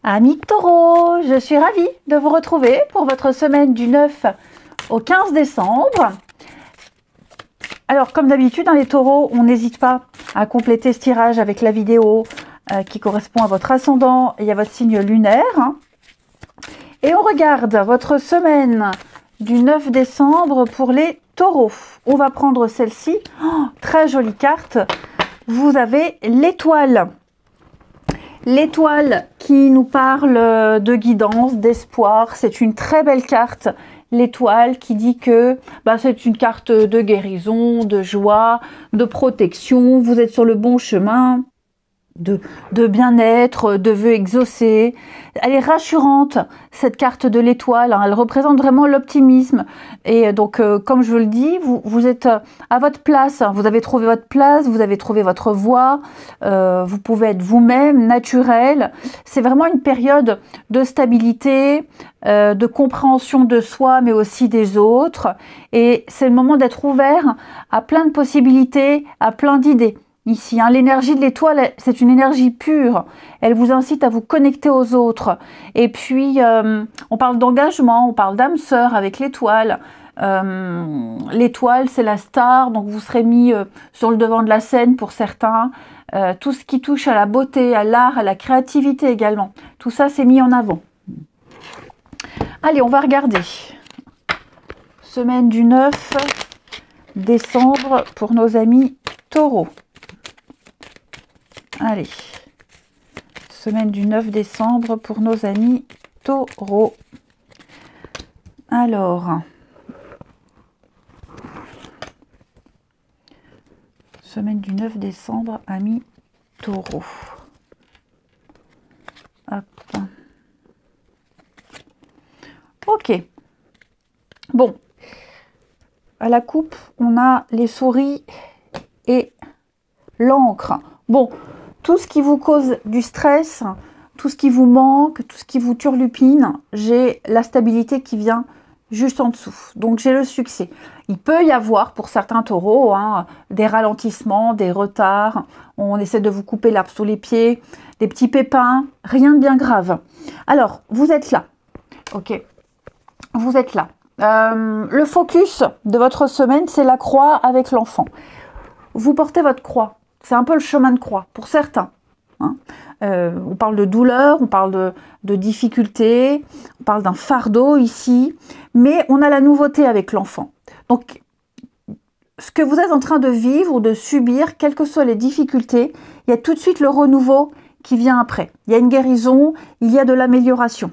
Amis Taureau, je suis ravie de vous retrouver pour votre semaine du 9 au 15 décembre. Alors, comme d'habitude, les taureaux, on n'hésite pas à compléter ce tirage avec la vidéo qui correspond à votre ascendant et à votre signe lunaire. Et on regarde votre semaine du 9 décembre pour les taureaux. On va prendre celle-ci. Oh, très jolie carte. Vous avez l'étoile. L'étoile qui nous parle de guidance, d'espoir. C'est une très belle carte. L'étoile qui dit que c'est une carte de guérison, de joie, de protection. Vous êtes sur le bon chemin, de bien-être, de vœux exaucés. Elle est rassurante, cette carte de l'étoile. Elle représente vraiment l'optimisme. Et donc, comme je vous le dis, vous êtes à votre place. Vous avez trouvé votre place, vous avez trouvé votre voie. Vous pouvez être vous-même, naturel. C'est vraiment une période de stabilité, de compréhension de soi, mais aussi des autres. Et c'est le moment d'être ouvert à plein de possibilités, à plein d'idées. Ici, l'énergie de l'étoile, c'est une énergie pure. Elle vous incite à vous connecter aux autres. Et puis, on parle d'engagement, on parle d'âme sœur avec l'étoile. L'étoile, c'est la star, donc vous serez mis sur le devant de la scène pour certains. Tout ce qui touche à la beauté, à l'art, à la créativité également. Tout ça, c'est mis en avant. Allez, on va regarder. Semaine du 9 décembre pour nos amis taureaux. Allez, semaine du 9 décembre pour nos amis taureaux. Alors, semaine du 9 décembre, amis taureaux. Hop. Ok. Bon, à la coupe, on a les souris et l'encre. Bon, tout ce qui vous cause du stress, tout ce qui vous manque, tout ce qui vous turlupine, j'ai la stabilité qui vient juste en dessous. Donc, j'ai le succès. Il peut y avoir, pour certains taureaux, des ralentissements, des retards. On essaie de vous couper l'herbe sous les pieds, des petits pépins, rien de bien grave. Alors, vous êtes là. Ok, vous êtes là. Le focus de votre semaine, c'est la croix avec l'enfant. Vous portez votre croix. C'est un peu le chemin de croix pour certains. On parle de douleur, on parle de difficulté, on parle d'un fardeau ici, mais on a la nouveauté avec l'enfant. Donc, ce que vous êtes en train de vivre ou de subir, quelles que soient les difficultés, il y a tout de suite le renouveau qui vient après. Il y a une guérison, il y a de l'amélioration.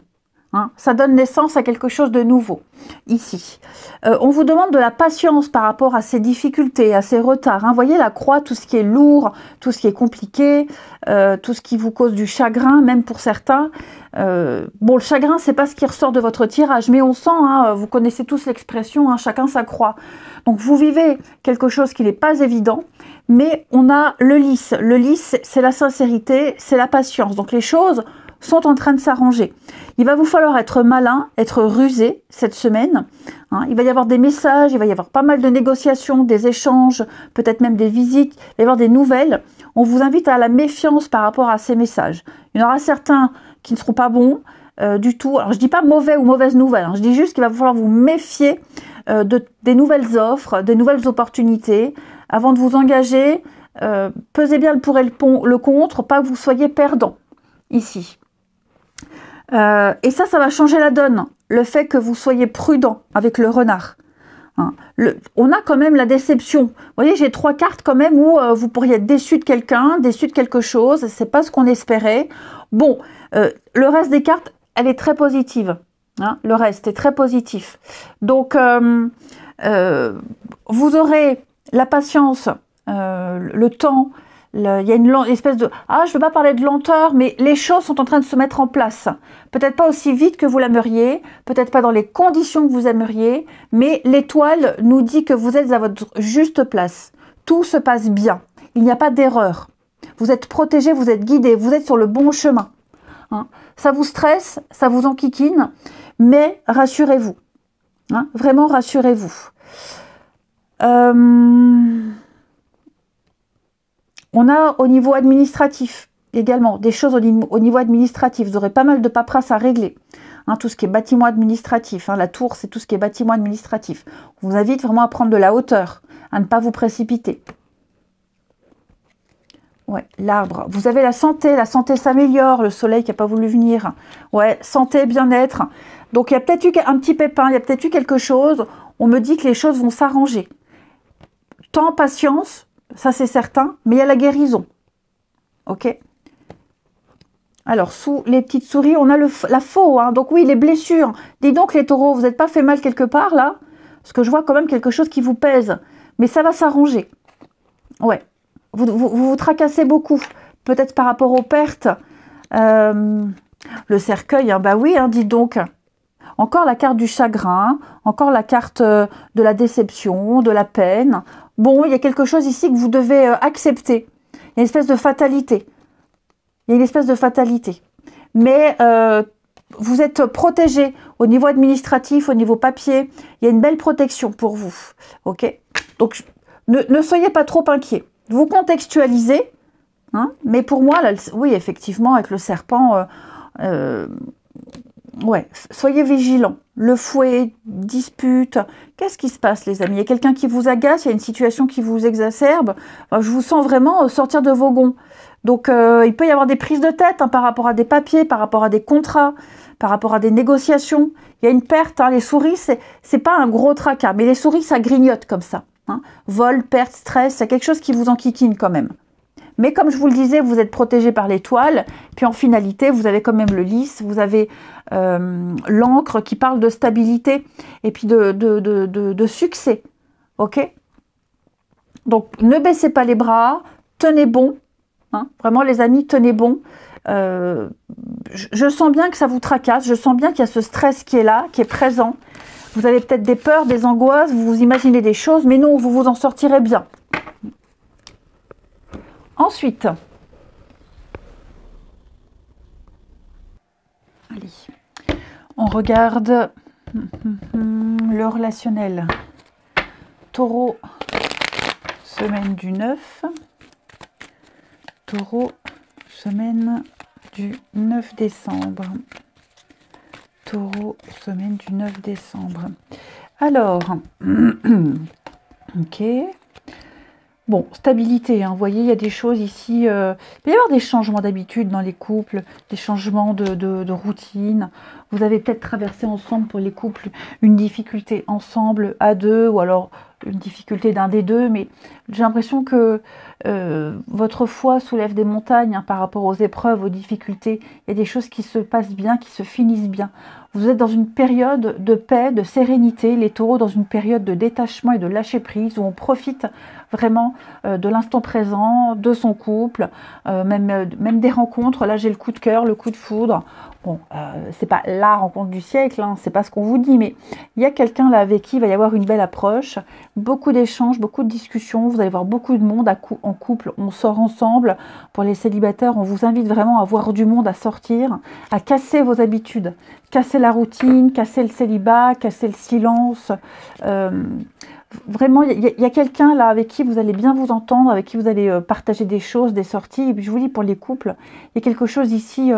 Ça donne naissance à quelque chose de nouveau, ici. On vous demande de la patience par rapport à ces difficultés, à ces retards. Vous voyez la croix, tout ce qui est lourd, tout ce qui est compliqué, tout ce qui vous cause du chagrin, même pour certains. Bon, le chagrin, c'est pas ce qui ressort de votre tirage, mais on sent, vous connaissez tous l'expression, chacun sa croix. Donc, vous vivez quelque chose qui n'est pas évident, mais on a le lys. Le lys, c'est la sincérité, c'est la patience. Donc, les choses sont en train de s'arranger. Il va vous falloir être malin, être rusé cette semaine. Il va y avoir des messages, il va y avoir pas mal de négociations, des échanges, peut-être même des visites, il va y avoir des nouvelles. On vous invite à la méfiance par rapport à ces messages. Il y en aura certains qui ne seront pas bons du tout. Alors je dis pas mauvais ou mauvaise nouvelle, je dis juste qu'il va falloir vous méfier des nouvelles offres, des nouvelles opportunités. Avant de vous engager, pesez bien le pour et le contre, pas que vous soyez perdant ici. Et ça va changer la donne, le fait que vous soyez prudent avec le renard. On a quand même la déception. Vous voyez, j'ai 3 cartes quand même où vous pourriez être déçu de quelqu'un, déçu de quelque chose, c'est pas ce qu'on espérait. Bon, le reste des cartes, elle est très positive. Le reste est très positif. Donc, vous aurez la patience, le temps. Il y a une espèce de... je ne veux pas parler de lenteur, mais les choses sont en train de se mettre en place. Peut-être pas aussi vite que vous l'aimeriez, peut-être pas dans les conditions que vous aimeriez, mais l'étoile nous dit que vous êtes à votre juste place. Tout se passe bien. Il n'y a pas d'erreur. Vous êtes protégé, vous êtes guidé, vous êtes sur le bon chemin. Ça vous stresse, ça vous enquiquine, mais rassurez-vous. Vraiment, rassurez-vous. On a au niveau administratif également. Des choses au niveau administratif. Vous aurez pas mal de paperasse à régler. Hein, tout ce qui est bâtiment administratif. Hein, la tour, c'est tout ce qui est bâtiment administratif. On vous invite vraiment à prendre de la hauteur, à ne pas vous précipiter. Ouais, l'arbre. Vous avez la santé s'améliore, le soleil qui n'a pas voulu venir. Ouais, santé, bien-être. Donc il y a peut-être eu un petit pépin, il y a peut-être eu quelque chose. On me dit que les choses vont s'arranger. Temps, patience, ça c'est certain, mais il y a la guérison. Ok? Alors, sous les petites souris, on a la faux. Hein. Donc oui, les blessures. Dis donc les taureaux, vous n'êtes pas fait mal quelque part là? Parce que je vois quand même quelque chose qui vous pèse. Mais ça va s'arranger. Ouais. Vous tracassez beaucoup. Peut-être par rapport aux pertes. Le cercueil, hein, bah oui, hein, dis donc. Encore la carte du chagrin. Encore la carte de la déception, de la peine. Bon, il y a quelque chose ici que vous devez accepter. Il y a une espèce de fatalité. Il y a une espèce de fatalité. Mais vous êtes protégé au niveau administratif, au niveau papier. Il y a une belle protection pour vous. Ok? Donc, ne soyez pas trop inquiets. Vous contextualisez. Hein, mais pour moi, là, oui, effectivement, avec le serpent, ouais, soyez vigilants. Le fouet, dispute. Qu'est-ce qui se passe, les amis? Il y a quelqu'un qui vous agace, il y a une situation qui vous exacerbe. Enfin, je vous sens vraiment sortir de vos gonds. Donc, il peut y avoir des prises de tête hein, par rapport à des papiers, par rapport à des contrats, par rapport à des négociations. Il y a une perte. Hein, les souris, c'est pas un gros tracas, mais les souris, ça grignote comme ça. Hein. Vol, perte, stress, c'est quelque chose qui vous enquiquine quand même. Mais comme je vous le disais, vous êtes protégé par l'étoile. Puis en finalité, vous avez quand même le lys, vous avez l'encre qui parle de stabilité et puis de succès. Ok? Donc, ne baissez pas les bras, tenez bon. Hein, vraiment, les amis, tenez bon. Je sens bien que ça vous tracasse. Je sens bien qu'il y a ce stress qui est là, qui est présent. Vous avez peut-être des peurs, des angoisses, vous vous imaginez des choses, mais non, vous vous en sortirez bien. Ensuite, allez, on regarde le relationnel. Taureau, semaine du 9. Taureau, semaine du 9 décembre. Taureau, semaine du 9 décembre. Alors, ok. Bon, stabilité, hein, vous voyez, il y a des choses ici, il peut y avoir des changements d'habitude dans les couples, des changements de routine. Vous avez peut-être traversé ensemble pour les couples une difficulté ensemble à deux, ou alors une difficulté d'un des deux, mais j'ai l'impression que votre foi soulève des montagnes hein, par rapport aux épreuves, aux difficultés. Il y a des choses qui se passent bien, qui se finissent bien. Vous êtes dans une période de paix, de sérénité, les taureaux dans une période de détachement et de lâcher prise, où on profite vraiment de l'instant présent, de son couple, même des rencontres. Là, j'ai le coup de cœur, le coup de foudre. Bon, c'est pas la rencontre du siècle, hein, c'est pas ce qu'on vous dit, mais il y a quelqu'un là avec qui il va y avoir une belle approche, beaucoup d'échanges, beaucoup de discussions, vous allez voir beaucoup de monde en couple, on sort ensemble. Pour les célibataires, on vous invite vraiment à voir du monde, à sortir, à casser vos habitudes, casser la routine, casser le célibat, casser le silence. Vraiment, il y a quelqu'un là avec qui vous allez bien vous entendre, avec qui vous allez partager des choses, des sorties. Et puis je vous dis, pour les couples, il y a quelque chose ici,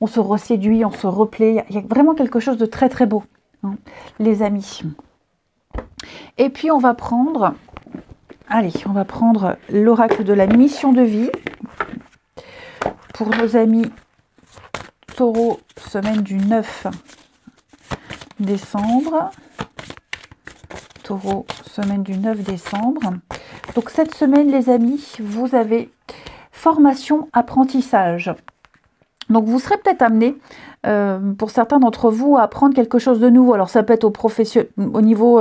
on se reséduit, on se replaît. Il y a vraiment quelque chose de très très beau, hein, les amis. Et puis on va prendre, allez, on va prendre l'oracle de la mission de vie pour nos amis Taureau, semaine du 9 décembre. Taureau, semaine du 9 décembre. Donc cette semaine, les amis, vous avez formation, apprentissage. Donc vous serez peut-être amené, pour certains d'entre vous, à apprendre quelque chose de nouveau. Alors ça peut être au niveau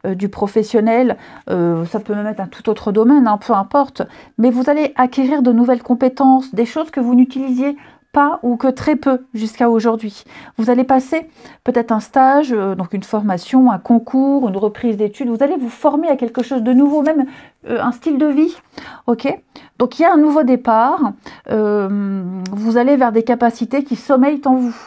du professionnel, ça peut même être un tout autre domaine, hein, peu importe. Mais vous allez acquérir de nouvelles compétences, des choses que vous n'utilisiez pas ou que très peu jusqu'à aujourd'hui. Vous allez passer peut-être un stage, donc une formation, un concours, une reprise d'études. Vous allez vous former à quelque chose de nouveau, même un style de vie. Ok ? Donc il y a un nouveau départ. Vous allez vers des capacités qui sommeillent en vous,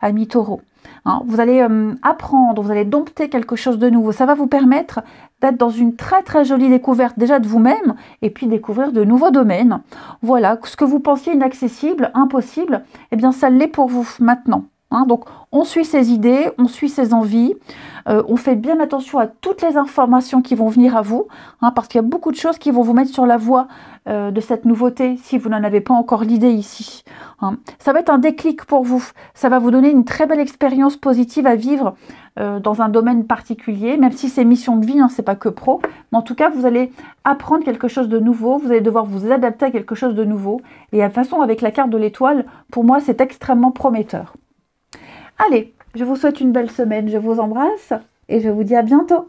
amis taureaux. Hein. Vous allez apprendre, vous allez dompter quelque chose de nouveau. Ça va vous permettre d'être dans une très très jolie découverte déjà de vous-même et puis découvrir de nouveaux domaines. Voilà, ce que vous pensiez inaccessible, impossible, eh bien ça l'est pour vous maintenant. Hein. Donc on suit ses idées, on suit ses envies, on fait bien attention à toutes les informations qui vont venir à vous, hein, parce qu'il y a beaucoup de choses qui vont vous mettre sur la voie de cette nouveauté si vous n'en avez pas encore l'idée ici. Hein. Ça va être un déclic pour vous, ça va vous donner une très belle expérience positive à vivre dans un domaine particulier, même si c'est mission de vie, hein, c'est pas que pro, mais en tout cas vous allez apprendre quelque chose de nouveau, vous allez devoir vous adapter à quelque chose de nouveau, et de toute façon avec la carte de l'étoile, pour moi c'est extrêmement prometteur. Allez, je vous souhaite une belle semaine, je vous embrasse et je vous dis à bientôt.